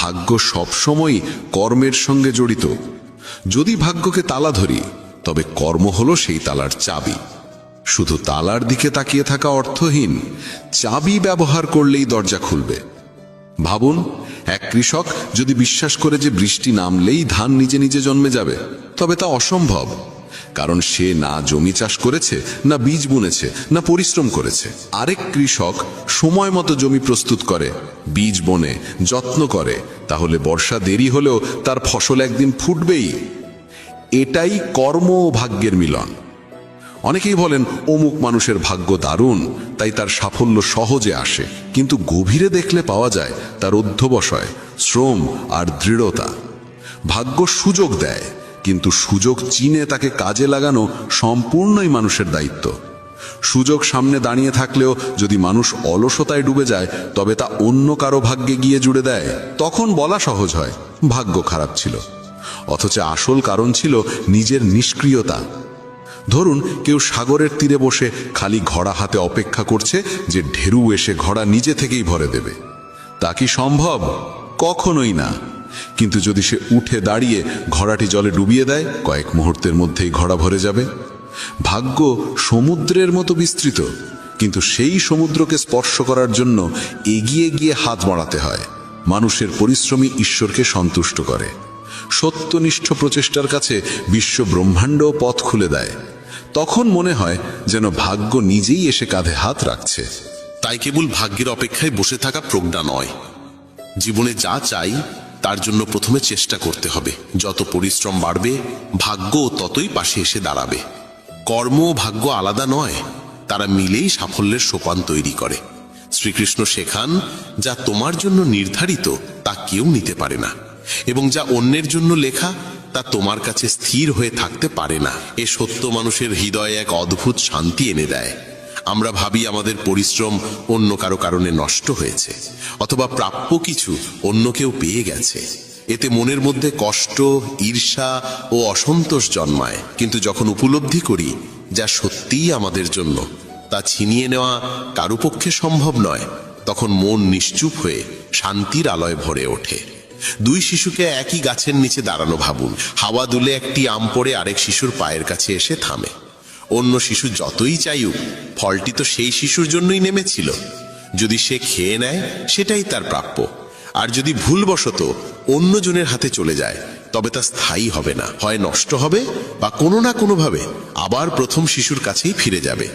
ভাগ্য সবসময় কর্মের সঙ্গে জড়িত। যদি ভাগ্যকে তালা ধরি, তবে কর্ম হলো সেই তালার চাবি। শুধু তালার দিকে তাকিয়ে থাকা অর্থহীন, চাবি ব্যবহার করলেই দরজা খুলবে। ভাবুন, এক কৃষক যদি বিশ্বাস করে যে বৃষ্টি নামলেই ধান নিজে নিজে জন্মে যাবে, তবে তা অসম্ভব। কারণ সে না জমি চাষ করেছে, না বীজ বুনেছে, না পরিশ্রম করেছে। আরেক কৃষক সময় মতো জমি প্রস্তুত করে, বীজ বনে, যত্ন করে, তাহলে বর্ষা দেরি হলেও তার ফসল একদিন ফুটবেই। এটাই কর্ম ও ভাগ্যের মিলন। অনেকেই বলেন অমুক মানুষের ভাগ্য দারুণ, তাই তার সাফল্য সহজে আসে। কিন্তু গভীরে দেখলে পাওয়া যায় তার অধ্যবসায়, শ্রম আর দৃঢ়তা। ভাগ্য সুযোগ দেয়, কিন্তু সুযোগ চিনে তাকে কাজে লাগানো সম্পূর্ণই মানুষের দায়িত্ব। সুযোগ সামনে দাঁড়িয়ে থাকলেও যদি মানুষ অলসতায় ডুবে যায়, তবে তা অন্য কারো ভাগ্যে গিয়ে জুড়ে দেয়। তখন বলা সহজ হয় ভাগ্য খারাপ ছিল, অথচ আসল কারণ ছিল নিজের নিষ্ক্রিয়তা। ধরুন, কেউ সাগরের তীরে বসে খালি ঘোড়া হাতে অপেক্ষা করছে যে ঢেউ এসে ঘোড়া নিজে থেকেই ভরে দেবে। তা কি সম্ভব? কখনোই না। কিন্তু যদি সে উঠে দাঁড়িয়ে ঘোড়াটি জলে ডুবিয়ে দেয়, কয়েক মুহূর্তের মধ্যেই ঘোড়া ভরে যাবে। ভাগ্য সমুদ্রের মতো বিস্তৃত, কিন্তু সেই সমুদ্রকে স্পর্শ করার জন্য এগিয়ে গিয়ে হাত বাড়াতে হয়। মানুষের পরিশ্রমী ঈশ্বরকে সন্তুষ্ট করে। সত্যনিষ্ঠ প্রচেষ্টার কাছে বিশ্ব ব্রহ্মাণ্ড পথ খুলে দেয়। তখন মনে হয় যেন ভাগ্য নিজেই এসে কাঁধে হাত রাখছে। তাই কেবল ভাগ্যের অপেক্ষায় বসে থাকা প্রজ্ঞা নয়, জীবনে যা চাই তার জন্য প্রথমে চেষ্টা করতে হবে। যত পরিশ্রম বাড়বে, ভাগ্য ততই পাশে এসে দাঁড়াবে। কর্ম ও ভাগ্য আলাদা নয়, তারা মিলেই সাফল্যের সোপান তৈরি করে। শ্রীকৃষ্ণ শেখান, যা তোমার জন্য নির্ধারিত তা কেউ নিতে পারে না, এবং যা অন্যের জন্য লেখা তা তোমার কাছে স্থির হয়ে থাকতে পারে না। এ সত্য মানুষের হৃদয়ে এক অদ্ভুত শান্তি এনে দেয়। আমরা ভাবি আমাদের পরিশ্রম অন্য কারো কারণে নষ্ট হয়েছে, অথবা প্রাপ্য কিছু অন্য কেউ পেয়ে গেছে। এতে মনের মধ্যে কষ্ট, ঈর্ষা ও অসন্তোষ জন্মায়। কিন্তু যখন উপলব্ধি করি যা সত্যিই আমাদের জন্য, তা ছিনিয়ে নেওয়া কারো পক্ষে সম্ভব নয়, তখন মন নিশ্চুপ হয়ে শান্তির আলোয় ভরে ওঠে। দুই শিশুকে একই গাছের নিচে দাঁড়ানো ভাবুন। হাওয়া দুলে একটি আম পড়ে আরেক শিশুর পায়ের কাছে এসে থামে। অন্য শিশু যতই চাইুক, ফলটি তো সেই শিশুর জন্যই নেমেছিল। যদি সে খেয়ে নেয়, সেটাই তার প্রাপ্য। আর যদি ভুলবশত অন্যজনের হাতে চলে যায়, তবে তা স্থায়ী হবে না, হয় নষ্ট হবে বা কোনো না কোনোভাবে আবার প্রথম শিশুর কাছেই ফিরে যাবে।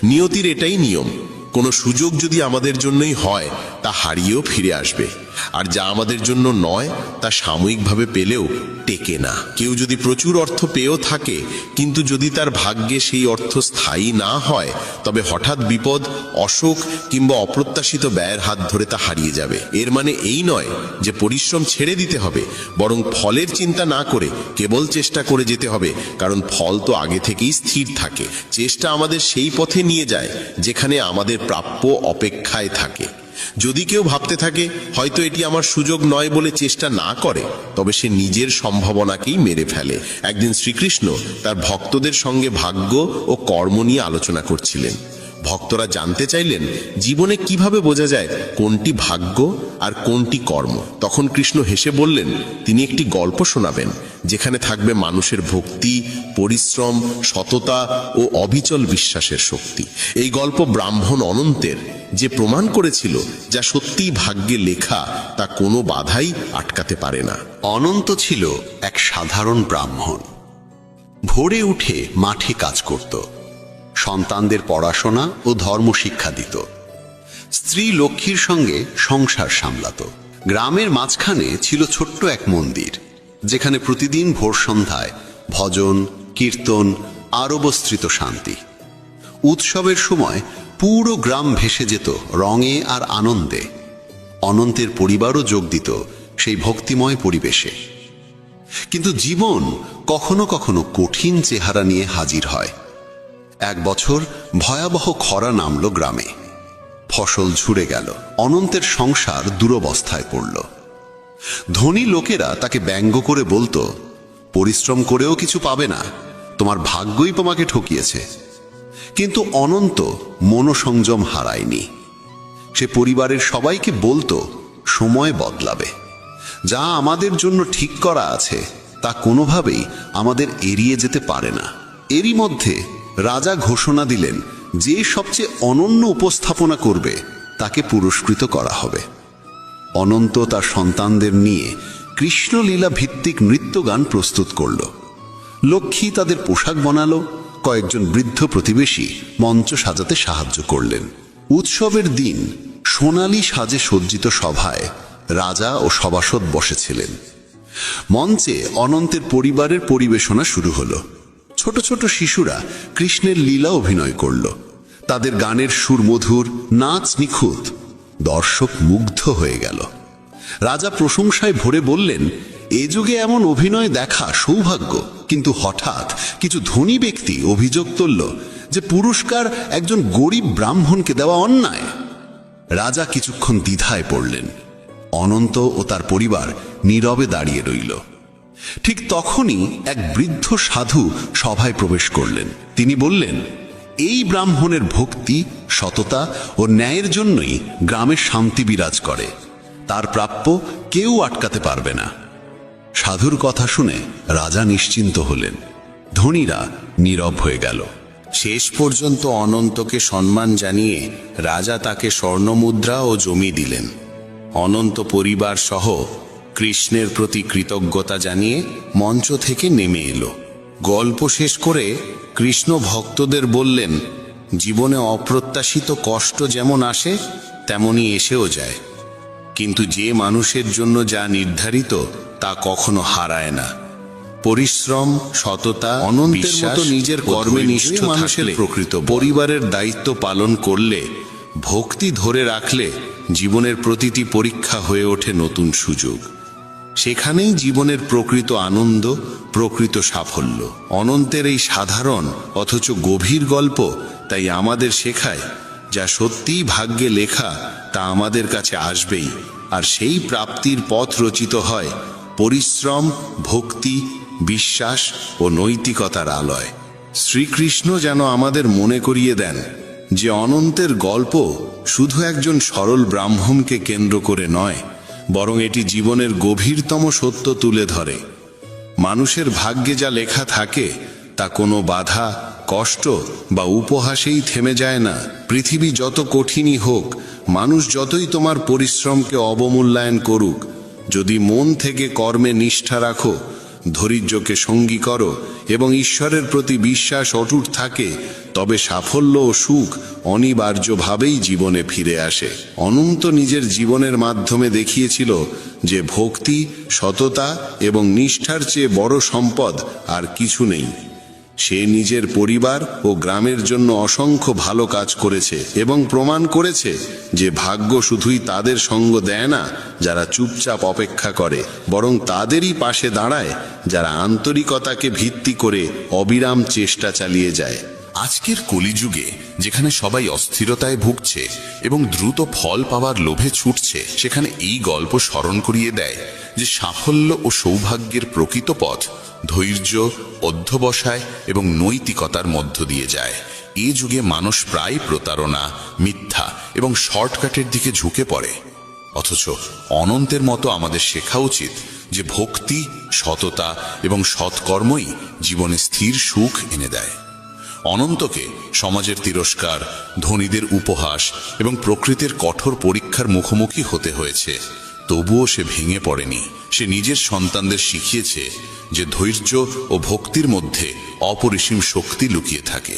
নিয়তির এটাই নিয়ম। কোনো সুযোগ যদি আমাদের জন্যই হয়, তা হারিয়েও ফিরে আসবে, আর যা আমাদের জন্য নয় তা সাময়িকভাবে পেলেও টেকে না। কেউ যদি প্রচুর অর্থ পেয়েও থাকে, কিন্তু যদি তার ভাগ্যে সেই অর্থ স্থায়ী না হয়, তবে হঠাৎ বিপদ, অসুখ কিংবা অপ্রত্যাশিত ব্যয়ের হাত ধরে তা হারিয়ে যাবে। এর মানে এই নয় যে পরিশ্রম ছেড়ে দিতে হবে, বরং ফলের চিন্তা না করে কেবল চেষ্টা করে যেতে হবে, কারণ ফল তো আগে থেকেই স্থির থাকে। চেষ্টা আমাদের সেই পথে নিয়ে যায় যেখানে আমাদের প্রাপ্য অপেক্ষায় থাকে। যদি কেউ ভাবতে থাকে হয়তো এটি আমার সুযোগ নয় বলে চেষ্টা না করে, তবে সে নিজের সম্ভাবনাকেই মেরে ফেলে। একদিন শ্রীকৃষ্ণ তার ভক্তদের সঙ্গে ভাগ্য ও কর্ম নিয়ে আলোচনা করছিলেন। ভক্তরা জানতে চাইলেন জীবনে কিভাবে বোঝা যায় কোনটি ভাগ্য আর কোনটি কর্ম। তখন কৃষ্ণ হেসে বললেন তিনি একটি গল্প শোনাবেন, যেখানে থাকবে মানুষের ভক্তি, পরিশ্রম, সততা ও অবিচল বিশ্বাসের শক্তি। এই গল্প ব্রাহ্মণ অনন্তের, যে প্রমাণ করেছিল যা সত্যিই ভাগ্যে লেখা তা কোনো বাধাই আটকাতে পারে না। অনন্ত ছিল এক সাধারণ ব্রাহ্মণ। ভোরে উঠে মাঠে কাজ করত, সন্তানদের পড়াশোনা ও ধর্ম শিক্ষা দিত, স্ত্রী লক্ষ্মীর সঙ্গে সংসার সামলাত। গ্রামের মাঝখানে ছিল ছোট্ট এক মন্দির, যেখানে প্রতিদিন ভোর সন্ধ্যায় ভজন, কীর্তন আর অবস্থিত শান্তি। উৎসবের সময় পুরো গ্রাম ভেসে যেত রঙে আর আনন্দে। অনন্তের পরিবারও যোগ দিত সেই ভক্তিময় পরিবেশে। কিন্তু জীবন কখনো কখনো কঠিন চেহারা নিয়ে হাজির হয়। এক বছর ভয়াবহ খরা নামল গ্রামে। ফসল ঝুরে গেল, অনন্তের সংসার দুরবস্থায় পড়ল। ধনী লোকেরা তাকে ব্যঙ্গ করে বলতো, পরিশ্রম করেও কিছু পাবে না, তোমার ভাগ্যই তোমাকে ঠকিয়েছে। কিন্তু অনন্ত মনোসংযম হারায়নি। সে পরিবারের সবাইকে বলতো সময় বদলাবে। যা আমাদের জন্য ঠিক করা আছে তা কোনোভাবেই আমাদের এড়িয়ে যেতে পারে না। এরই মধ্যে রাজা ঘোষণা দিলেন, যে সবচেয়ে অনন্য উপস্থাপনা করবে তাকে পুরস্কৃত করা হবে। অনন্ত তার সন্তানদের নিয়ে কৃষ্ণলীলা ভিত্তিক নৃত্যগান প্রস্তুত করল। লক্ষ্মী তাদের পোশাক বানালো, কয়েকজন বৃদ্ধ প্রতিবেশী মঞ্চ সাজাতে সাহায্য করলেন। উৎসবের দিন সোনালী সাজে সজ্জিত সভায় রাজা ও সভাসদ বসেছিলেন। মঞ্চে অনন্তের পরিবারের পরিবেশনা শুরু হলো। ছোট ছোট শিশুরা কৃষ্ণের লীলা অভিনয় করল। তাদের গানের সুর মধুর, নাচ নিখুঁত। দর্শক মুগ্ধ হয়ে গেল। রাজা প্রশংসায় ভরে বললেন, এ যুগে এমন অভিনয় দেখা সৌভাগ্য। কিন্তু হঠাৎ কিছু ধনী ব্যক্তি অভিযোগ তুলল যে পুরস্কার একজন গরিব ব্রাহ্মণকে দেওয়া অন্যায়। রাজা কিছুক্ষণ দ্বিধায় পড়লেন। অনন্ত ও তার পরিবার নীরবে দাঁড়িয়ে রইল। ঠিক তখনই এক বৃদ্ধ সাধু সভায় প্রবেশ করলেন। তিনি বললেন, এই ব্রাহ্মণের ভক্তি, সততা ও ন্যায়ের জন্যই গ্রামে শান্তি বিরাজ করে। তার প্রাপ্য কেউ আটকাতে পারবে না। সাধুর কথা শুনে রাজা নিশ্চিন্ত হলেন। ধনীরা নীরব হয়ে গেল। শেষ পর্যন্ত অনন্তকে সম্মান জানিয়ে রাজা তাকে স্বর্ণমুদ্রা ও জমি দিলেন। অনন্ত পরিবার সহ কৃষ্ণের প্রতি কৃতজ্ঞতা জানিয়ে মঞ্চ থেকে নেমে এলো। গল্প শেষ করে কৃষ্ণ ভক্তদের বললেন, জীবনে অপ্রত্যাশিত কষ্ট যেমন আসে তেমনি এসেও যায়, কিন্তু যে মানুষের জন্য যা নির্ধারিত তা কখনো হারায় না। পরিশ্রম, সততা, অনন্তের মতো নিজের কর্মে নিষ্ঠ মানুষের প্রকৃত পরিবারের দায়িত্ব পালন করলে, ভক্তি ধরে রাখলে জীবনের প্রতিটি পরীক্ষা হয়ে ওঠে নতুন সুযোগ। সেখানেই জীবনের প্রকৃত আনন্দ, প্রকৃত সাফল্য। অনন্তের এই সাধারণ অথচ গভীর গল্প তাই আমাদের শেখায়, যা সত্যিই ভাগ্যে লেখা তা আমাদের কাছে আসবেই। আর সেই প্রাপ্তির পথ রচিত হয় পরিশ্রম, ভক্তি, বিশ্বাস ও নৈতিকতার আলোয়। শ্রীকৃষ্ণ যেন আমাদের মনে করিয়ে দেন যে অনন্তের গল্প শুধু একজন সরল ব্রাহ্মণকে কেন্দ্র করে নয়, বরং এটি জীবনের গভীরতম সত্য তুলে ধরে। মানুষের ভাগ্যে যা লেখা থাকে তা কোনো বাধা, কষ্ট বা উপহাসেই থেমে যায় না। পৃথিবী যত কঠিনই হোক, মানুষ যতই তোমার পরিশ্রমকে অবমূল্যায়ন করুক, যদি মন থেকে কর্মে নিষ্ঠা রাখো, ধৈর্যকে সঙ্গী করো এবং ঈশ্বরের প্রতি বিশ্বাস অটুট থাকে, তবে সাফল্য ও সুখ অনিবার্যভাবেই জীবনে ফিরে আসে। অনন্ত নিজের জীবনের মাধ্যমে দেখিয়েছিল যে ভক্তি, সততা এবং নিষ্ঠার চেয়ে বড় সম্পদ আর কিছু নেই। সে নিজের পরিবার ও গ্রামের জন্য অসংখ্য ভালো কাজ করেছে এবং প্রমাণ করেছে যে ভাগ্য শুধুই তাদের সঙ্গ দেয় না যারা চুপচাপ অপেক্ষা করে, বরং তাদেরই পাশে দাঁড়ায় যারা আন্তরিকতাকে ভিত্তি করে অবিরাম চেষ্টা চালিয়ে যায়। আজকের কলিযুগে যেখানে সবাই অস্থিরতায় ভুগছে এবং দ্রুত ফল পাওয়ার লোভে ছুটছে, সেখানে এই গল্প স্মরণ করিয়ে দেয় যে সাফল্য ও সৌভাগ্যের প্রকৃত পথ ধৈর্য, অধ্যবসায় এবং নৈতিকতার মধ্য দিয়ে যায়। এই যুগে মানুষ প্রায় প্রতারণা, মিথ্যা এবং শর্টকাটের দিকে ঝুঁকে পড়ে। অথচ অনন্তের মতো আমাদের শেখা উচিত যে ভক্তি, সততা এবং সৎকর্মই জীবনে স্থির সুখ এনে দেয়। অনন্তকে সমাজের তিরস্কার, ধনীদের উপহাস এবং প্রকৃতির কঠোর পরীক্ষার মুখোমুখি হতে হয়েছে, তবুও সে ভেঙে পড়েনি। সে নিজের সন্তানদের শিখিয়েছে যে ধৈর্য ও ভক্তির মধ্যে অপরিসীম শক্তি লুকিয়ে থাকে।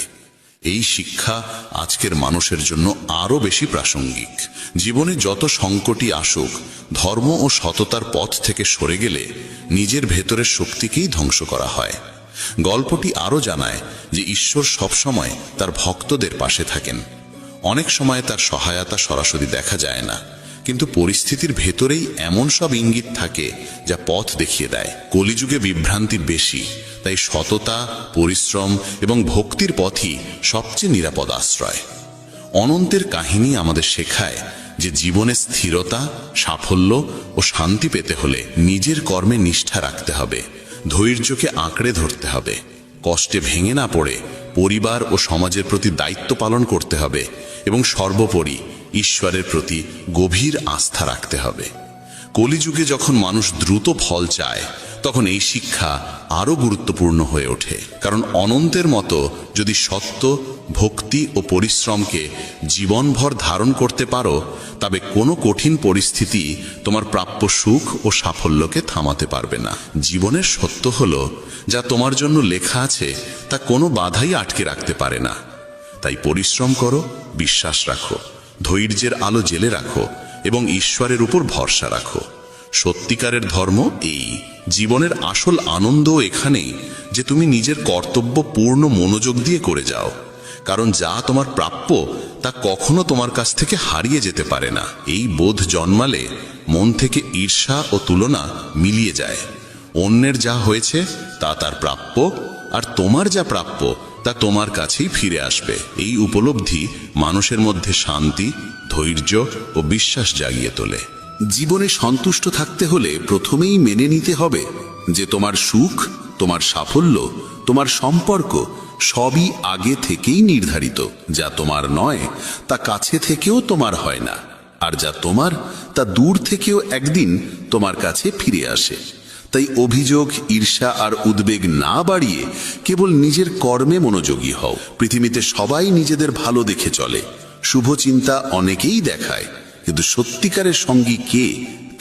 এই শিক্ষা আজকের মানুষের জন্য আরও বেশি প্রাসঙ্গিক। জীবনে যত সংকটই আসুক, ধর্ম ও সততার পথ থেকে সরে গেলে নিজের ভেতরের শক্তিকেই ধ্বংস করা হয়। গল্পটি আরও জানায় যে ঈশ্বর সবসময় তার ভক্তদের পাশে থাকেন। অনেক সময় তার সহায়তা সরাসরি দেখা যায় না, কিন্তু পরিস্থিতির ভেতরেই এমন সব ইঙ্গিত থাকে যা পথ দেখিয়ে দেয়। কলিযুগে বিভ্রান্তি বেশি, তাই সততা, পরিশ্রম এবং ভক্তির পথই সবচেয়ে নিরাপদ আশ্রয়। অনন্তের কাহিনী আমাদের শেখায় যে জীবনে স্থিরতা, সাফল্য ও শান্তি পেতে হলে নিজের কর্মে নিষ্ঠা রাখতে হবে, ধৈর্যকে আঁকড়ে ধরতে হবে, কষ্টে ভেঙে না পড়ে পরিবার ও সমাজের প্রতি দায়িত্ব পালন করতে হবে এবং সর্বোপরি ঈশ্বরের প্রতি গভীর আস্থা রাখতে হবে। কলিযুগে যখন মানুষ দ্রুত ফল চায়, তখন এই শিক্ষা আরও গুরুত্বপূর্ণ হয়ে ওঠে। কারণ অনন্তের মতো যদি সত্য, ভক্তি ও পরিশ্রমকে জীবনভর ধারণ করতে পারো, তবে কোনো কঠিন পরিস্থিতি তোমার প্রাপ্য সুখ ও সাফল্যকে থামাতে পারবে না। জীবনের সত্য হলো, যা তোমার জন্য লেখা আছে তা কোনো বাধাই আটকে রাখতে পারে না। তাই পরিশ্রম করো, বিশ্বাস রাখো, ধৈর্যের আলো জেলে রাখো এবং ঈশ্বরের উপর ভরসা রাখো। সত্যিকারের ধর্ম এই। জীবনের আসল আনন্দ এখানেই যে তুমি নিজের কর্তব্য পূর্ণ মনোযোগ দিয়ে করে যাও। কারণ যা তোমার প্রাপ্য তা কখনো তোমার কাছ থেকে হারিয়ে যেতে পারে না। এই বোধ জন্মালে মন থেকে ঈর্ষা ও তুলনা মিলিয়ে যায়। অন্যের যা হয়েছে তা তার প্রাপ্য, আর তোমার যা প্রাপ্য তা তোমার কাছেই ফিরে আসবে। এই উপলব্ধি মানুষের মধ্যে শান্তি, ধৈর্য ও বিশ্বাস জাগিয়ে তোলে। জীবনে সন্তুষ্ট থাকতে হলে প্রথমেই মেনে নিতে হবে যে তোমার সুখ, তোমার সাফল্য, তোমার সম্পর্ক সবই আগে থেকেই নির্ধারিত। যা তোমার নয় তা কাছে থেকেও তোমার হয় না, আর যা তোমার তা দূর থেকেও একদিন তোমার কাছে ফিরে আসে। তাই অভিযোগ, ঈর্ষা আর উদ্বেগ না বাড়িয়ে কেবল নিজের কর্মে মনোযোগী হও। পৃথিবীতে সবাই নিজেদের ভালো দেখে চলে, শুভ চিন্তা অনেকেই দেখায়, কিন্তু সত্যিকারের সঙ্গী কে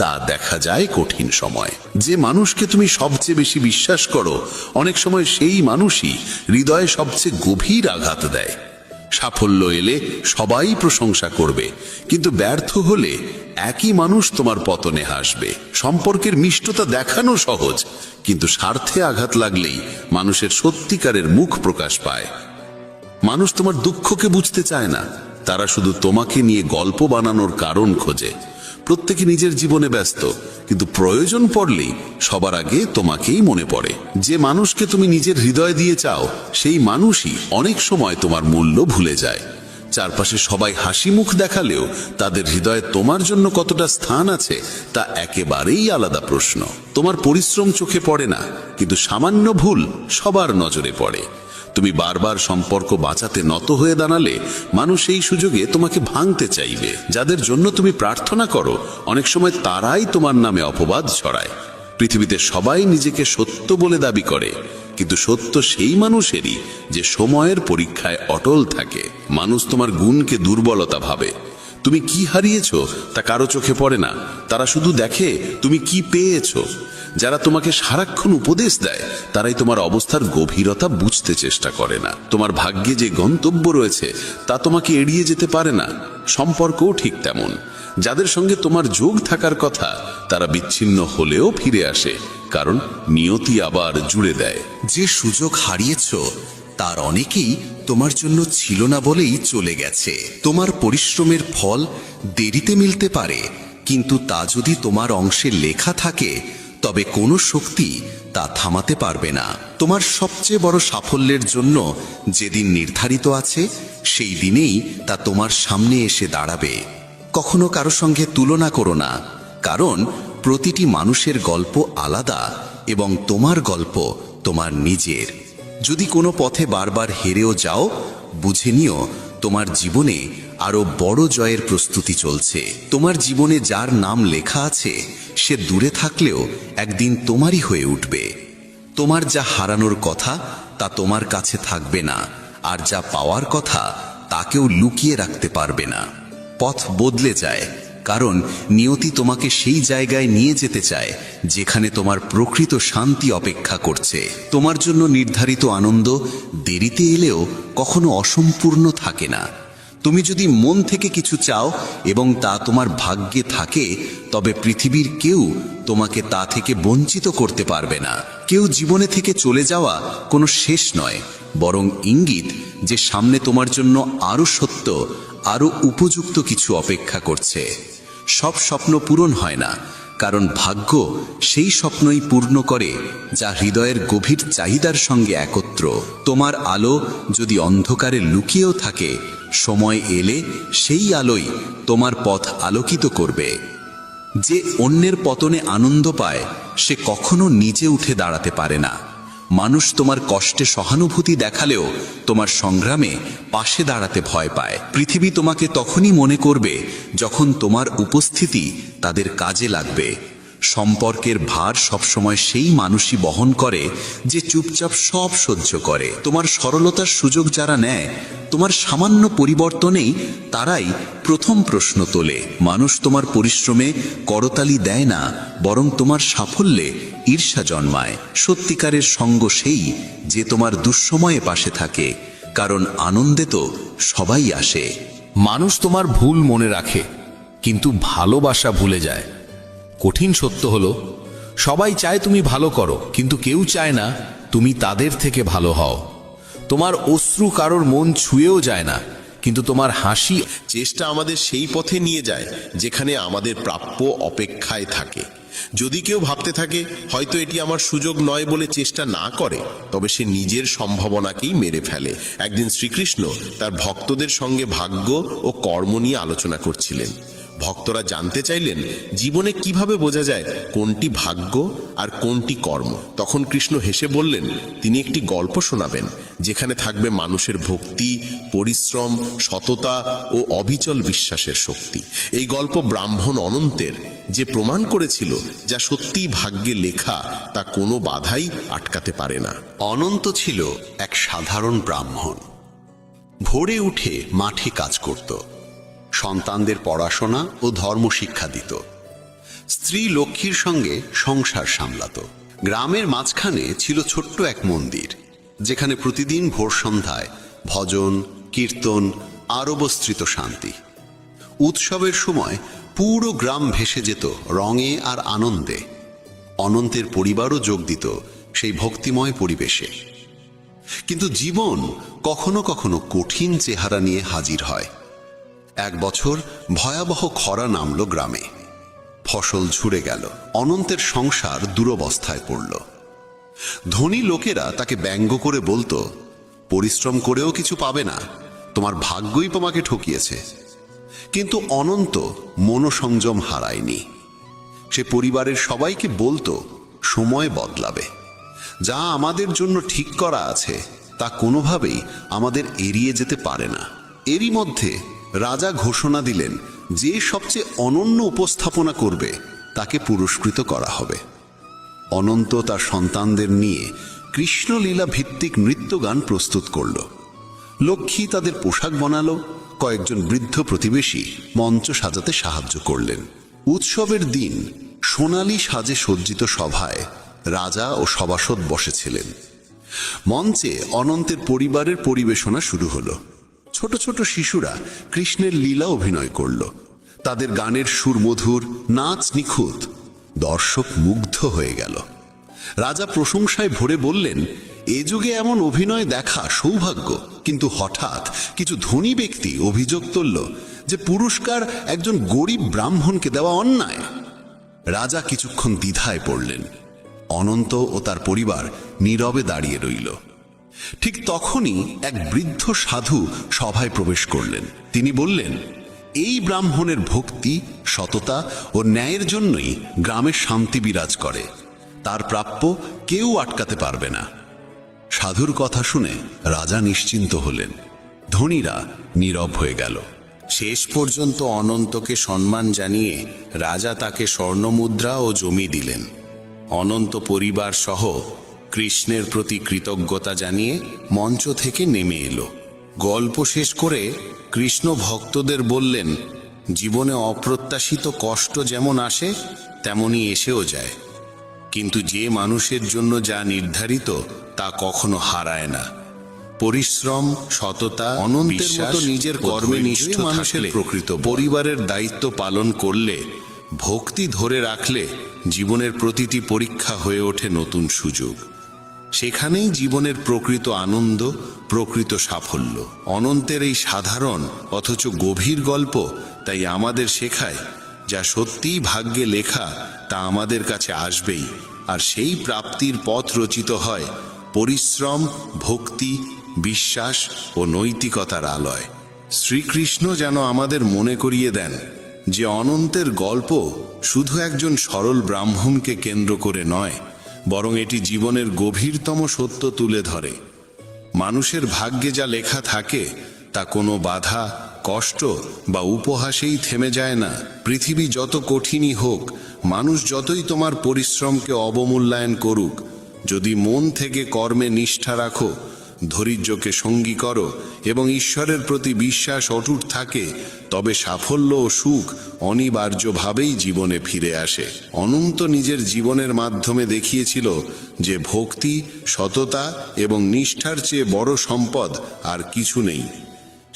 তা দেখা যায় কঠিন সময়। যে মানুষকে তুমি সবচেয়ে বেশি বিশ্বাস করো, অনেক সময় সেই মানুষই হৃদয়ে সবচেয়ে গভীর আঘাত দেয়। সাফল্য এলে সবাই প্রশংসা করবে, কিন্তু ব্যর্থ হলে একই মানুষ তোমার পতনে হাসবে। সম্পর্কের মিষ্টতা দেখানো সহজ, কিন্তু স্বার্থে আঘাত লাগলেই মানুষের সত্যিকারের মুখ প্রকাশ পায়। মানুষ তোমার দুঃখকে বুঝতে চায় না, তারা শুধু তোমাকে নিয়ে গল্প বানানোর কারণ খোঁজে। প্রত্যেকে নিজের জীবনে ব্যস্ত, কিন্তু প্রয়োজন পড়লেই সবার আগে তোমাকেই মনে পড়ে। যে মানুষকে তুমি নিজের হৃদয় দিয়ে চাও, সেই মানুষই অনেক সময় তোমার মূল্য ভুলে যায়। চারপাশে সবাই হাসি মুখ দেখালেও তাদের হৃদয়ে তোমার জন্য কতটা স্থান আছে তা একেবারেই আলাদা প্রশ্ন। তোমার পরিশ্রম চোখে পড়ে না, কিন্তু সামান্য ভুল সবার নজরে পড়ে। তুমি বারবার সম্পর্ক বাঁচাতে নত হয়ে দাঁড়ালে মানুষ এই সুযোগে তোমাকে ভাঙতে চাইবে। যাদের জন্য তুমি প্রার্থনা করো, অনেক সময় তারাই তোমার নামে অপবাদ ছড়ায়। পৃথিবীতে সবাই নিজেকে সত্য বলে দাবি করে, কিন্তু সত্য সেই মানুষেরই যে সময়ের পরীক্ষায় অটল থাকে। মানুষ তোমার গুণকে দুর্বলতা ভাবে। তুমি কি হারিয়েছো তা কারো চোখে পড়ে না, তারা শুধু দেখে তুমি কি পেয়েছো। যারা তোমাকে সারাক্ষণ উপদেশ দেয়, তারাই তোমার অবস্থার গভীরতা বুঝতে চেষ্টা করে না। তোমার ভাগ্যে যে গন্তব্য রয়েছে তা তোমাকে এড়িয়ে যেতে পারে না। সম্পর্কও ঠিক তেমন। যাদের সঙ্গে তোমার যোগ থাকার কথা, তারা বিচ্ছিন্ন হলেও ফিরে আসে, কারণ নিয়তি আবার জুড়ে দেয়। যে সুযোগ হারিয়েছ তার অনেকেই তোমার জন্য ছিল না বলেই চলে গেছে। তোমার পরিশ্রমের ফল দেরিতে মিলতে পারে, কিন্তু তা যদি তোমার অংশে লেখা থাকে, তবে কোনো শক্তি তা থামাতে পারবে না। তোমার সবচেয়ে বড় সাফল্যের জন্য যেদিন নির্ধারিত আছে, সেই দিনেই তা তোমার সামনে এসে দাঁড়াবে। কখনো কারো সঙ্গে তুলনা করো না, কারণ প্রতিটি মানুষের গল্প আলাদা এবং তোমার গল্প তোমার নিজের। যদি কোনো পথে বারবার হেরেও যাও, বুঝে নিও তোমার জীবনে আরো বড় জয়ের প্রস্তুতি চলছে। তোমার জীবনে যার নাম লেখা আছে, সে দূরে থাকলেও একদিন তোমারই হয়ে উঠবে। তোমার যা হারানোর কথা তা তোমার কাছে থাকবে না, আর যা পাওয়ার কথা তাকেও লুকিয়ে রাখতে পারবে না। পথ বদলে যায়, কারণ নিয়তি তোমাকে সেই জায়গায় নিয়ে যেতে চায় যেখানে তোমার প্রকৃত শান্তি অপেক্ষা করছে। তোমার জন্য নির্ধারিত আনন্দ দেরিতে এলেও কখনো অসম্পূর্ণ থাকে না। তুমি যদি মন থেকে কিছু চাও এবং তা তোমার ভাগ্যে থাকে, তবে পৃথিবীর কেউ তোমাকে তা থেকে বঞ্চিত করতে পারবে না। কেউ জীবনে থেকে চলে যাওয়া কোনো শেষ নয়, বরং ইঙ্গিত যে সামনে তোমার জন্য আরো সত্য, আরো উপযুক্ত কিছু অপেক্ষা করছে। সব স্বপ্ন পূরণ হয় না, কারণ ভাগ্য সেই স্বপ্নই পূর্ণ করে যা হৃদয়ের গভীর চাহিদার সঙ্গে একত্র। তোমার আলো যদি অন্ধকারে লুকিয়েও থাকে, সময় এলে সেই আলোই তোমার পথ আলোকিত করবে। যে অন্যের পতনে আনন্দ পায়, সে কখনো নিজে উঠে দাঁড়াতে পারে না। মানুষ তোমার কষ্টে সহানুভূতি দেখালেও তোমার সংগ্রামে পাশে দাঁড়াতে ভয় পায়। পৃথিবী তোমাকে তখনই মনে করবে যখন তোমার উপস্থিতি তাদের কাজে লাগবে। সম্পর্কের ভার সবসময় সেই মানুষই বহন করে যে চুপচাপ সব সহ্য করে। তোমার সরলতার সুযোগ যারা নেয়, তোমার সামান্য পরিবর্তনেই তারাই প্রথম প্রশ্ন তোলে। মানুষ তোমার পরিশ্রমে করতালি দেয় না, বরং তোমার সাফল্যে ঈর্ষা জন্মায়। সত্যিকারের সঙ্গ সেই যে তোমার দুঃসময়ে পাশে থাকে, কারণ আনন্দে তো সবাই আসে। মানুষ তোমার ভুল মনে রাখে, কিন্তু ভালোবাসা ভুলে যায়। কঠিন সত্য হলো, সবাই চায় তুমি ভালো করো, কিন্তু কেউ চায় না তুমি তাদের থেকে ভালো হও। তোমার অশ্রু কারোর মন ছুঁয়েও যায় না, কিন্তু তোমার হাসি চেষ্টা আমাদের সেই পথে নিয়ে যায় যেখানে আমাদের প্রাপ্য অপেক্ষায় থাকে। যদি কেউ ভাবতে থাকে হয়তো এটি আমার সুযোগ নয় বলে চেষ্টা না করে, তবে সে নিজের সম্ভাবনাকেই মেরে ফেলে। একদিন শ্রীকৃষ্ণ তার ভক্তদের সঙ্গে ভাগ্য ও কর্ম নিয়ে আলোচনা করছিলেন। ভক্তরা জানতে চাইলেন জীবনে কিভাবে বোঝা যায় কোনটি ভাগ্য আর কোনটি কর্ম। তখন কৃষ্ণ হেসে বললেন তিনি একটি গল্প শোনাবেন যেখানে থাকবে মানুষের ভক্তি, পরিশ্রম, সততা ও অবিচল বিশ্বাসের শক্তি। এই গল্প ব্রাহ্মণ অনন্তের, যে প্রমাণ করেছিল যা সত্যিই ভাগ্যে লেখা তা কোনো বাধাই আটকাতে পারে না। অনন্ত ছিল এক সাধারণ ব্রাহ্মণ। ভোরে উঠে মাঠে কাজ করত, সন্তানদের পড়াশোনা ও ধর্ম শিক্ষা দিত, স্ত্রী লক্ষ্মীর সঙ্গে সংসার সামলাত। গ্রামের মাঝখানে ছিল ছোট্ট এক মন্দির, যেখানে প্রতিদিন ভোর সন্ধ্যায় ভজন, কীর্তন আর অবস্থিত শান্তি। উৎসবের সময় পুরো গ্রাম ভেসে যেত রঙে আর আনন্দে। অনন্তের পরিবারও যোগ দিত সেই ভক্তিময় পরিবেশে। কিন্তু জীবন কখনো কখনো কঠিন চেহারা নিয়ে হাজির হয়। এক বছর ভয়াবহ খরা নামল গ্রামে। ফসল ঝুরে গেল, অনন্তের সংসার দুরবস্থায় পড়ল। ধনী লোকেরা তাকে ব্যঙ্গ করে বলতো, পরিশ্রম করেও কিছু পাবে না, তোমার ভাগ্যই তোমাকে ঠকিয়েছে। কিন্তু অনন্ত মনোসংযম হারায়নি। সে পরিবারের সবাইকে বলতো, সময় বদলাবে, যা আমাদের জন্য ঠিক করা আছে তা কোনোভাবেই আমাদের এড়িয়ে যেতে পারে না। এরই মধ্যে রাজা ঘোষণা দিলেন, যে সবচেয়ে অনন্য উপস্থাপনা করবে তাকে পুরস্কৃত করা হবে। অনন্ত তার সন্তানদের নিয়ে কৃষ্ণলীলা ভিত্তিক নৃত্যগান প্রস্তুত করল। লক্ষ্মী তাদের পোশাক বানালো, কয়েকজন বৃদ্ধ প্রতিবেশী মঞ্চ সাজাতে সাহায্য করলেন। উৎসবের দিন সোনালী সাজে সজ্জিত সভায় রাজা ও সভাসদ বসেছিলেন। মঞ্চে অনন্তের পরিবারের পরিবেশনা শুরু হলো। ছোট ছোট শিশুরা কৃষ্ণের লীলা অভিনয় করল। তাদের গানের সুর মধুর, নাচ নিখুঁত। দর্শক মুগ্ধ হয়ে গেল। রাজা প্রশংসায় ভরে বললেন, এ যুগে এমন অভিনয় দেখা সৌভাগ্য। কিন্তু হঠাৎ কিছু ধনী ব্যক্তি অভিযোগ তুলল যে পুরস্কার একজন গরিব ব্রাহ্মণকে দেওয়া অন্যায়। রাজা কিছুক্ষণ দ্বিধায় পড়লেন। অনন্ত ও তার পরিবার নীরবে দাঁড়িয়ে রইল। ঠিক তখনই এক বৃদ্ধ সাধু সভায় প্রবেশ করলেন। তিনি বললেন, এই ব্রাহ্মণের ভক্তি, সততা ও ন্যায়ের জন্যই গ্রামে শান্তি বিরাজ করে। তার প্রাপ্য কেউ আটকাতে পারবে না। সাধুর কথা শুনে রাজা নিশ্চিন্ত হলেন। ধনীরা নীরব হয়ে গেল। শেষ পর্যন্ত অনন্তকে সম্মান জানিয়ে রাজা তাকে স্বর্ণমুদ্রা ও জমি দিলেন। অনন্ত পরিবার সহ কৃষ্ণের প্রতি কৃতজ্ঞতা জানিয়ে মঞ্চ থেকে নেমে এলো। গল্প শেষ করে কৃষ্ণ ভক্তদের বললেন, জীবনে অপ্রত্যাশিত কষ্ট যেমন আসে তেমনি এসেও যায়, কিন্তু যে মানুষের জন্য যা নির্ধারিত তা কখনো হারায় না। পরিশ্রম, সততা, অনন্তের মতো নিজের কর্মে নিষ্ঠ মানুষের প্রকৃত পরিবারের দায়িত্ব পালন করলে, ভক্তি ধরে রাখলে জীবনের প্রতিটি পরীক্ষা হয়ে ওঠে নতুন সুযোগ। সেখানেই জীবনের প্রকৃত আনন্দ, প্রকৃত সাফল্য। অনন্তের এই সাধারণ অথচ গভীর গল্প তাই আমাদের শেখায়, যা সত্যিই ভাগ্যে লেখা তা আমাদের কাছে আসবেই। আর সেই প্রাপ্তির পথ রচিত হয় পরিশ্রম, ভক্তি, বিশ্বাস ও নৈতিকতার আলোয়। শ্রীকৃষ্ণ যেন আমাদের মনে করিয়ে দেন যে অনন্তের গল্প শুধু একজন সরল ব্রাহ্মণকে কেন্দ্র করে নয়, বরং এটি জীবনের গভীরতম সত্য তুলে ধরে। মানুষের ভাগ্যে যা লেখা থাকে তা কোনো বাধা, কষ্ট বা উপহাসেই থেমে যায় না। পৃথিবী যত কঠিনই হোক, মানুষ যতই তোমার পরিশ্রমকে অবমূল্যায়ন করুক, যদি মন থেকে কর্মে নিষ্ঠা রাখো, ধৈর্যকে সঙ্গী করো এবং ঈশ্বরের প্রতি বিশ্বাস অটুট থাকে, তবে সাফল্য ও সুখ অনিবার্যভাবেই জীবনে ফিরে আসে। অনন্ত নিজের জীবনের মাধ্যমে দেখিয়েছিল যে ভক্তি, সততা এবং নিষ্ঠার চেয়ে বড় সম্পদ আর কিছু নেই।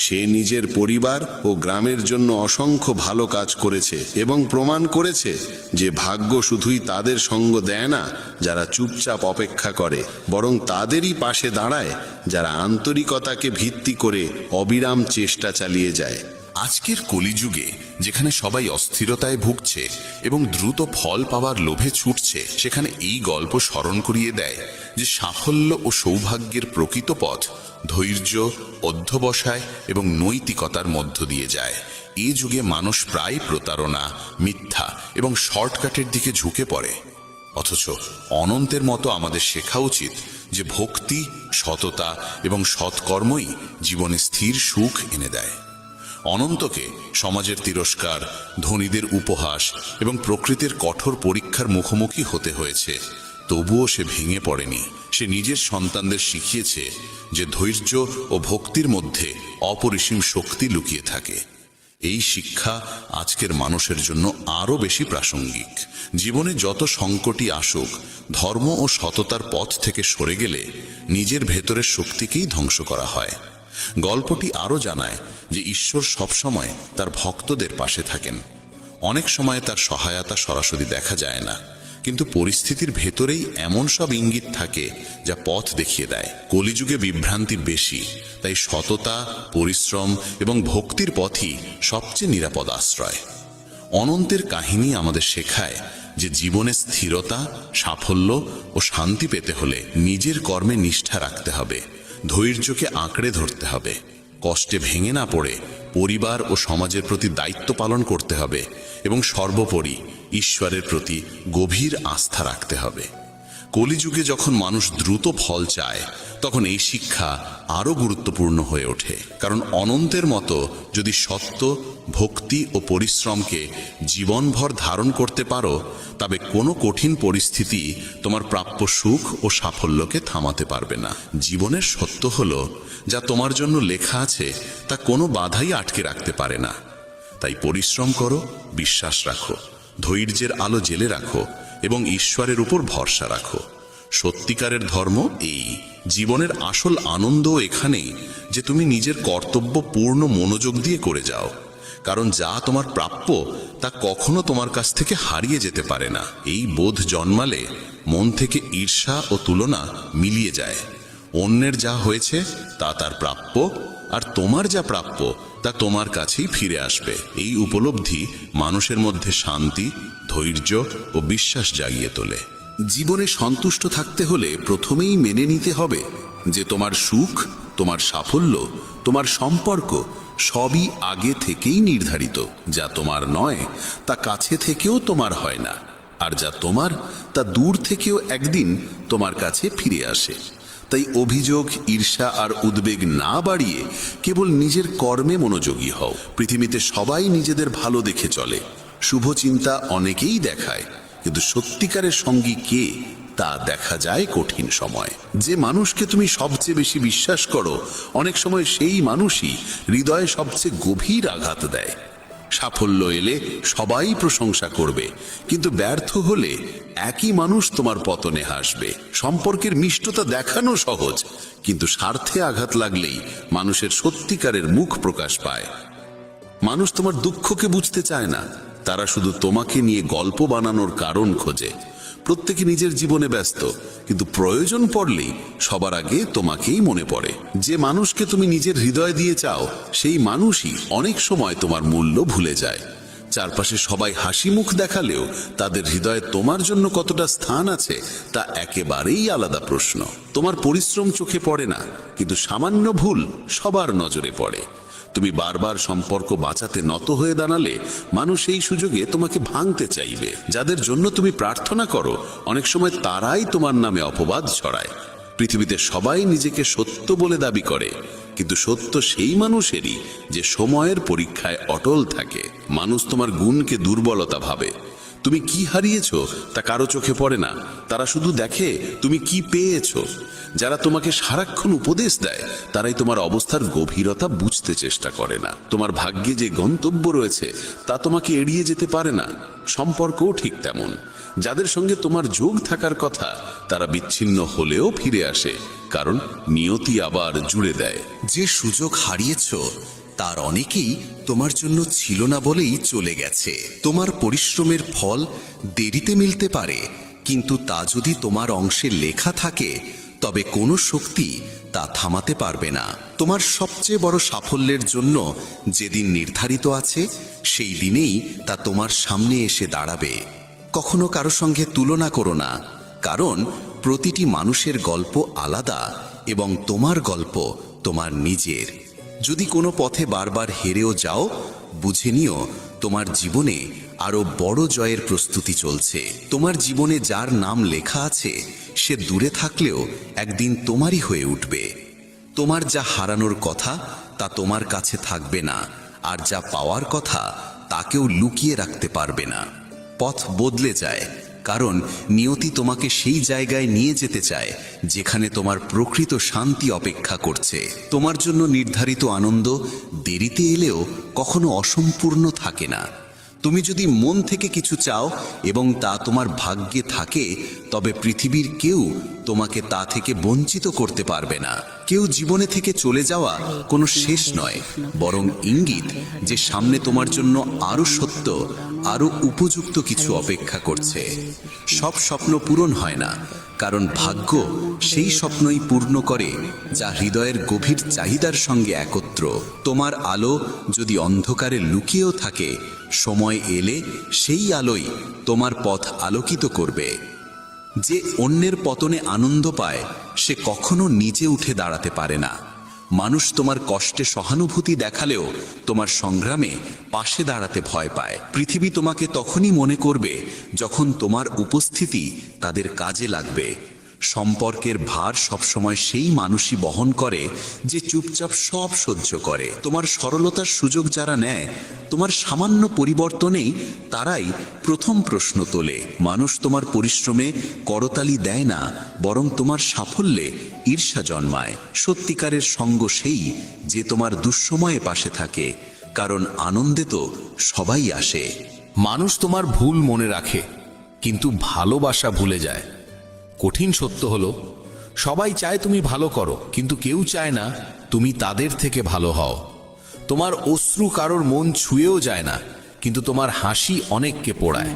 সে নিজের পরিবার ও গ্রামের জন্য অসংখ্য ভালো কাজ করেছে এবং প্রমাণ করেছে যে ভাগ্য শুধুই তাদের সঙ্গ দেয় না যারা চুপচাপ অপেক্ষা করে, বরং তাদেরই পাশে দাঁড়ায় যারা আন্তরিকতাকে ভিত্তি করে অবিরাম চেষ্টা চালিয়ে যায়। আজকের কলিযুগে যেখানে সবাই অস্থিরতায় ভুগছে এবং দ্রুত ফল পাওয়ার লোভে ছুটছে, সেখানে এই গল্প স্মরণ করিয়ে দেয় যে সাফল্য ও সৌভাগ্যের প্রকৃত পথ ধৈর্য, অধ্যবসায় এবং নৈতিকতার মধ্য দিয়ে যায়। এই যুগে মানুষ প্রায় প্রতারণা, মিথ্যা এবং শর্টকাটের দিকে ঝুঁকে পড়ে, অথচ অনন্তের মতো আমাদের শেখা উচিত যে ভক্তি, সততা এবং সৎকর্মই জীবনে স্থির সুখ এনে দেয়। অনন্তকে সমাজের তিরস্কার, ধনীদের উপহাস এবং প্রকৃতির কঠোর পরীক্ষার মুখোমুখি হতে হয়েছে, তবুও সে ভেঙে পড়েনি। সে নিজের সন্তানদের শিখিয়েছে যে ধৈর্য ও ভক্তির মধ্যে অপরিসীম শক্তি লুকিয়ে থাকে। এই শিক্ষা আজকের মানুষের জন্য আরও বেশি প্রাসঙ্গিক। জীবনে যত সংকটই আসুক, ধর্ম ও সততার পথ থেকে সরে গেলে নিজের ভেতরের শক্তিকেই ধ্বংস করা হয়। গল্পটি আরও জানায় যে ঈশ্বর সবসময় তার ভক্তদের পাশে থাকেন। অনেক সময় তার সহায়তা সরাসরি দেখা যায় না, কিন্তু পরিস্থিতির ভেতরেই এমন সব ইঙ্গিত থাকে যা পথ দেখিয়ে দেয়। কলিযুগে বিভ্রান্তি বেশি, তাই সততা, পরিশ্রম এবং ভক্তির পথই সবচেয়ে নিরাপদ আশ্রয়। অনন্তের কাহিনী আমাদের শেখায় যে জীবনে স্থিরতা, সাফল্য ও শান্তি পেতে হলে নিজের কর্মে নিষ্ঠা রাখতে হবে, ধৈর্যকে আঁকড়ে ধরতে হবে, কষ্টে ভেঙে না পড়ে পরিবার ও সমাজের প্রতি দায়িত্ব পালন করতে হবে এবং সর্বোপরি ঈশ্বরের প্রতি গভীর আস্থা রাখতে হবে। কলিযুগে যখন মানুষ দ্রুত ফল চায়, তখন এই শিক্ষা আরও গুরুত্বপূর্ণ হয়ে ওঠে। কারণ অনন্তের মতো যদি সত্য, ভক্তি ও পরিশ্রমকে জীবনভর ধারণ করতে পারো, তবে কোনো কঠিন পরিস্থিতি তোমার প্রাপ্য সুখ ও সাফল্যকে থামাতে পারবে না। জীবনের সত্য হলো, যা তোমার জন্য লেখা আছে তা কোনো বাধাই আটকে রাখতে পারে না। তাই পরিশ্রম করো, বিশ্বাস রাখো, ধৈর্যের আলো জেলে রাখো এবং ঈশ্বরের উপর ভরসা রাখো। সত্যিকারের ধর্ম এই। জীবনের আসল আনন্দ এখানেই যে তুমি নিজের কর্তব্য পূর্ণ মনোযোগ দিয়ে করে যাও, কারণ যা তোমার প্রাপ্য তা কখনো তোমার কাছ থেকে হারিয়ে যেতে পারে না। এই বোধ জন্মালে মন থেকে ঈর্ষা ও তুলনা মিলিয়ে যায়। অন্যের যা হয়েছে তা তার প্রাপ্য, আর তোমার যা প্রাপ্য তা তোমার কাছেই ফিরে আসবে। এই উপলব্ধি মানুষের মধ্যে শান্তি, ধৈর্য ও বিশ্বাস জাগিয়ে তোলে। জীবনে সন্তুষ্ট থাকতে হলে প্রথমেই মেনে নিতে হবে যে তোমার সুখ, তোমার সাফল্য, তোমার সম্পর্ক সবই আগে থেকেই নির্ধারিত। যা তোমার নয় তা কাছে থেকেও তোমার হয় না, আর যা তোমার তা দূর থেকেও একদিন তোমার কাছে ফিরে আসে। তাই অভিযোগ, ঈর্ষা আর উদ্বেগ না বাড়িয়ে কেবল নিজের কর্মে মনোযোগী হও। পৃথিবীতে সবাই নিজেদের ভালো দেখে চলে, শুভ চিন্তা অনেকেই দেখায়, কিন্তু সত্যিকারের সঙ্গী কে তা দেখা যায় কঠিন সময়। যে মানুষকে তুমি সবচেয়ে বেশি বিশ্বাস করো, অনেক সময় সেই মানুষই হৃদয়ে সবচেয়ে গভীর আঘাত দেয়। সাফল্য এলে সবাই প্রশংসা করবে, কিন্তু ব্যর্থ হলে একই মানুষ তোমার পতনে হাসবে। সম্পর্কের মিষ্টতা দেখানো সহজ, কিন্তু স্বার্থে আঘাত লাগলেই মানুষের সত্যিকারের মুখ প্রকাশ পায়। মানুষ তোমার দুঃখকে বুঝতে চায় না, তারা শুধু তোমাকে নিয়ে গল্প বানানোর কারণ খোঁজে। প্রত্যেকে নিজের জীবনে ব্যস্ত, কিন্তু প্রয়োজন পড়লেই সবার আগে তোমাকেই মনে পড়ে। যে মানুষকে তুমি নিজের হৃদয় দিয়ে চাও, সেই মানুষই অনেক সময় তোমার মূল্য ভুলে যায়। চারপাশে সবাই হাসি মুখ দেখালেও তাদের হৃদয়ে তোমার জন্য কতটা স্থান আছে তা একেবারেই আলাদা প্রশ্ন। তোমার পরিশ্রম চোখে পড়ে না, কিন্তু সামান্য ভুল সবার নজরে পড়ে। তুমি বারবার সম্পর্ক বাঁচাতে নত হয়ে দাঁড়ালে মানুষ এই সুযোগে তোমাকে ভাঙতে চাইবে। যাদের জন্য তুমি প্রার্থনা করো, অনেক সময় তারাই তোমার নামে অপবাদ ছড়ায়। পৃথিবীতে সবাই নিজেকে সত্য বলে দাবি করে, কিন্তু সত্য সেই মানুষেরই যে সময়ের পরীক্ষায় অটল থাকে। মানুষ তোমার গুণকে দুর্বলতা ভাবে। তুমি কি হারিয়েছো তা কারো চোখে পড়ে না, তারা শুধু দেখে তুমি কি পেয়েছো। যারা তোমাকে সারাক্ষণ উপদেশ দেয় তারাই তোমার অবস্থার গভীরতা বুঝতে চেষ্টা করে না। তোমার ভাগ্যে যে গন্তব্য রয়েছে তা তোমাকে এড়িয়ে যেতে পারে না। সম্পর্কও ঠিক তেমন। যাদের সঙ্গে তোমার যোগ থাকার কথা তারা বিচ্ছিন্ন হলেও ফিরে আসে, কারণ নিয়তি আবার জুড়ে দেয়। যে সুযোগ হারিয়েছ তার অনেকেই তোমার জন্য ছিল না বলেই চলে গেছে। তোমার পরিশ্রমের ফল দেরিতে মিলতে পারে, কিন্তু তা যদি তোমার অংশে লেখা থাকে তবে কোনো শক্তি তা থামাতে পারবে না। তোমার সবচেয়ে বড় সাফল্যের জন্য যেদিন নির্ধারিত আছে সেই দিনেই তা তোমার সামনে এসে দাঁড়াবে। কখনো কারো সঙ্গে তুলনা করো না, কারণ প্রতিটি মানুষের গল্প আলাদা এবং তোমার গল্প তোমার নিজের। যদি কোনো পথে বারবার হেরেও যাও, বুঝে নিও তোমার জীবনে আরো বড় জয়ের প্রস্তুতি চলছে। তোমার জীবনে যার নাম লেখা আছে সে দূরে থাকলেও একদিন তোমারই হয়ে উঠবে। তোমার যা হারানোর কথা তা তোমার কাছে থাকবে না, আর যা পাওয়ার কথা তাকেও লুকিয়ে রাখতে পারবে না। পথ বদলে যায়, কারণ নিয়তি তোমাকে সেই জায়গায় নিয়ে যেতে চায় যেখানে তোমার প্রকৃত শান্তি অপেক্ষা করছে। তোমার জন্য নির্ধারিত আনন্দ দেরিতে এলেও কখনো অসম্পূর্ণ থাকে না। তুমি যদি মন থেকে কিছু চাও এবং তা তোমার ভাগ্যে থাকে, তবে পৃথিবীর কেউ তোমাকে তা থেকে বঞ্চিত করতে পারবে না। কেউ জীবনে থেকে চলে যাওয়া কোনো শেষ নয়, বরং ইঙ্গিত যে সামনে তোমার জন্য আরো সত্য, আরো উপযুক্ত কিছু অপেক্ষা করছে। সব স্বপ্ন পূরণ হয় না, কারণ ভাগ্য সেই স্বপ্নই পূর্ণ করে যা হৃদয়ের গভীর চাহিদার সঙ্গে একত্র। তোমার আলো যদি অন্ধকারে লুকিয়েও থাকে, সময় এলে সেই আলোই তোমার পথ আলোকিত করবে। যে অন্যের পতনে আনন্দ পায় সে কখনো নিজে উঠে দাঁড়াতে পারে না। মানুষ তোমার কষ্টে সহানুভূতি দেখালেও তোমার সংগ্রামে পাশে দাঁড়াতে ভয় পায়। পৃথিবী তোমাকে তখনই মনে করবে যখন তোমার উপস্থিতি তাদের কাজে লাগবে। সম্পর্কের ভার সবসময় সেই মানুষই বহন করে যে চুপচাপ সব সহ্য করে। তোমার সরলতার সুযোগ যারা নেয়, তোমার সামান্য পরিবর্তনেই তারাই প্রথম প্রশ্ন তোলে। মানুষ তোমার পরিশ্রমে করতালি দেয় না, বরং তোমার সাফল্যে ঈর্ষা জন্মায়। সত্যিকারের সঙ্গ সেই যে তোমার দুঃসময়ে পাশে থাকে, কারণ আনন্দে তো সবাই আসে। মানুষ তোমার ভুল মনে রাখে, কিন্তু ভালোবাসা ভুলে যায়। কঠিন সত্য হলো, সবাই চায় তুমি ভালো করো, কিন্তু কেউ চায় না তুমি তাদের থেকে ভালো হও। তোমার অশ্রু কারোর মন ছুঁয়েও যায় না, কিন্তু তোমার হাসি অনেককে পোড়ায়।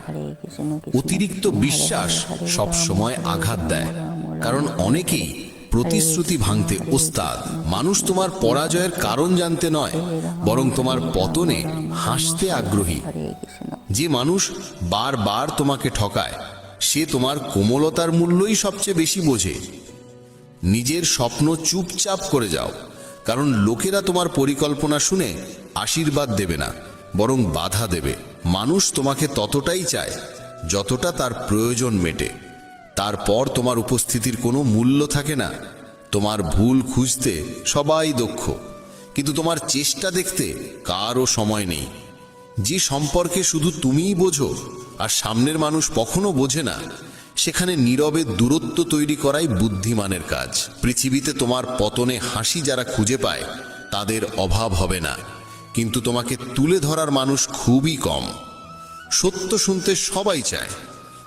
অতিরিক্ত বিশ্বাস সব সময় আঘাত দেয়, কারণ অনেকেই প্রতিশ্রুতি ভাঙতে ওস্তাদ। মানুষ তোমার পরাজয়ের কারণ জানতে নয়, বরং তোমার পতনে হাসতে আগ্রহী। যে মানুষ বারবার তোমাকে ঠকায় সে তোমার কোমলতার মূল্যই সবচেয়ে বেশি বোঝে। নিজের স্বপ্ন চুপচাপ করে যাও, কারণ লোকেরা তোমার পরিকল্পনা শুনে আশীর্বাদ দেবে না, বরং বাধা দেবে। মানুষ তোমাকে ততটাই চায় যতটা তার প্রয়োজন মেটে। তারপর তোমার উপস্থিতির কোনো মূল্য থাকে না। তোমার ভুল খুঁজতে সবাই দক্ষ, কিন্তু তোমার চেষ্টা দেখতে কারও সময় নেই। যে সম্পর্কে শুধু তুমিই বোঝো আর সামনের মানুষ কখনো বোঝে না, সেখানে নীরবে দূরত্ব তৈরি করাই বুদ্ধিমানের কাজ। পৃথিবীতে তোমার পতনে হাসি যারা খুঁজে পায় তাদের অভাব হবে না, কিন্তু তোমাকে তুলে ধরার মানুষ খুবই কম। সত্য শুনতে সবাই চায়,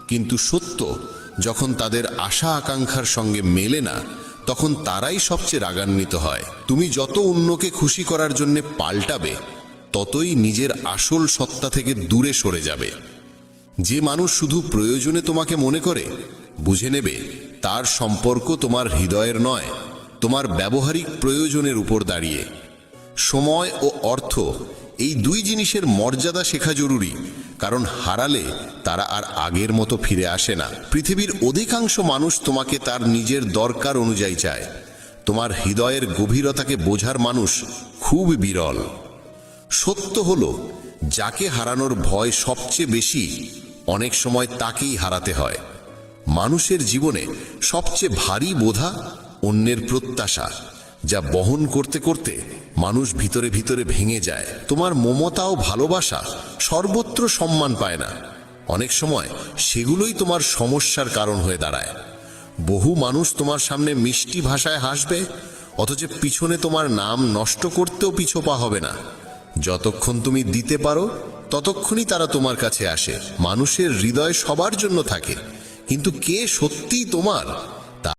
কিন্তু সত্য যখন তাদের আশা আকাঙ্ক্ষার সঙ্গে মেলে না, তখন তারাই সবচেয়ে রাগান্বিত হয়। তুমি যত অন্যকে খুশি করার জন্য পাল্টাবে, ততই নিজের আসল সত্তা থেকে দূরে সরে যাবে। যে মানুষ শুধু প্রয়োজনে তোমাকে মনে করে, বুঝে নেবে তার সম্পর্ক তোমার হৃদয়ের নয়, তোমার ব্যবহারিক প্রয়োজনের উপর দাঁড়িয়ে। সময় ও অর্থ এই দুই জিনিসের মর্যাদা শেখা জরুরি, কারণ হারালে তারা আর আগের মতো ফিরে আসে না। পৃথিবীর অধিকাংশ মানুষ তোমাকে তার নিজের দরকার অনুযায়ী চায়। তোমার হৃদয়ের গভীরতাকে বোঝার মানুষ খুব বিরল। সত্য হলো, যাকে হারানোর ভয় সবচেয়ে বেশি, অনেক সময় তাকেই হারাতে হয়। মানুষের জীবনে সবচেয়ে ভারী বোঝা অন্যের প্রত্যাশা, যা বহন করতে করতে মানুষ ভিতরে ভিতরে ভেঙে যায়। তোমার মমতা ও ভালোবাসা সর্বত্র সম্মান পায় না, অনেক সময় সেগুলোই তোমার সমস্যার কারণ হয়ে দাঁড়ায়। বহু মানুষ তোমার সামনে মিষ্টি ভাষায় হাসবে, অথচ পিছনে তোমার নাম নষ্ট করতেও পিছোপা হবে না। যতক্ষণ তুমি দিতে পারো ততক্ষণই তারা তোমার কাছে আসে। মানুষের হৃদয় সবার জন্য থাকে, কিন্তু কে সত্যিই তোমার